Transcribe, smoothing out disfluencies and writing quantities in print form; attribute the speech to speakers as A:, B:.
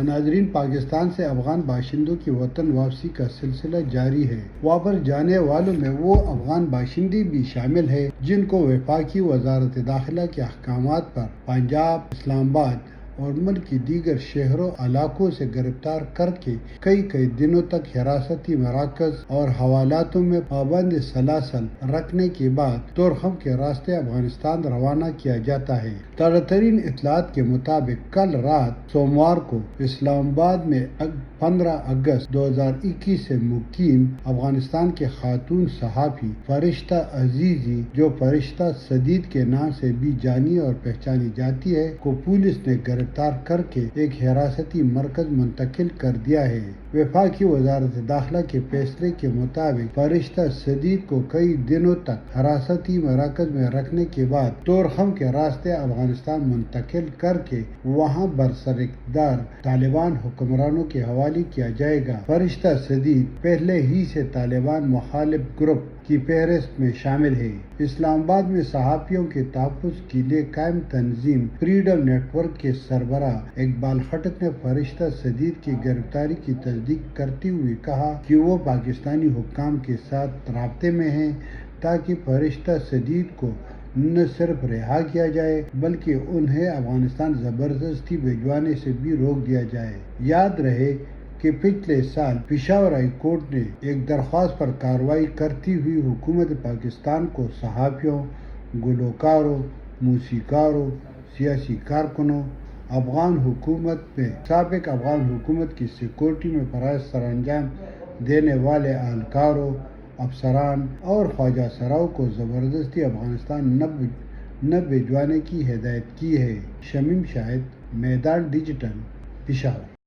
A: ناظرین، پاکستان سے افغان باشندوں کی وطن واپسی کا سلسلہ جاری ہے۔ واپس جانے والوں میں وہ افغان باشندے بھی شامل ہیں جن کو وفاقی وزارت داخلہ کے احکامات پر پنجاب، اسلام آباد اور ملک کی دیگر شہروں علاقوں سے گرفتار کر کے کئی دنوں تک حراستی مراکز اور حوالاتوں میں پابند سلاسل رکھنے کے بعد طورخم کے راستے افغانستان روانہ کیا جاتا ہے۔ تازہ ترین اطلاعات کے مطابق کل رات سوموار کو اسلام آباد میں 15 اگست 2021 سے مقیم افغانستان کے خاتون صحافی فرشتہ عزیزی، جو فرشتہ سدید کے نام سے بھی جانی اور پہچانی جاتی ہے، کو پولیس نے گرفتار کر کے ایک حراستی مرکز منتقل کر دیا ہے۔ وفاقی وزارت داخلہ کے فیصلے کے مطابق فرشتہ سدید کو کئی دنوں تک حراستی مراکز میں رکھنے کے بعد طورخم کے راستے افغانستان منتقل کر کے وہاں برسراقتدار طالبان حکمرانوں کے حوالے کیا جائے گا۔ فرشتہ سدید پہلے ہی سے طالبان مخالف گروپ کی فہرست میں شامل ہے۔ اسلام آباد میں صحافیوں کے تحفظ کے لیے قائم تنظیم فریڈم نیٹ ورک کے سربراہ اقبال خٹک نے فرشتہ سدید کی گرفتاری کی تصدیق کرتے ہوئے کہا کہ وہ پاکستانی حکام کے ساتھ رابطے میں ہیں تاکہ فرشتہ سدید کو نہ صرف رہا کیا جائے بلکہ انہیں افغانستان زبردستی بھجوانے سے بھی روک دیا جائے۔ یاد رہے کہ پچھلے سال پشاور ہائی کورٹ نے ایک درخواست پر کارروائی کرتے ہوئے حکومت پاکستان کو صحافیوں، گلوکاروں، موسیقاروں، سیاسی کارکنوں، سابق افغان حکومت کی سیکورٹی میں فرائض سر انجام دینے والے اہلکاروں، افسران اور خواجہ سراؤں کو زبردستی افغانستان نہ بھجوانے کی ہدایت کی ہے۔ شمیم شاہد، میدان ڈیجیٹل، پشاور۔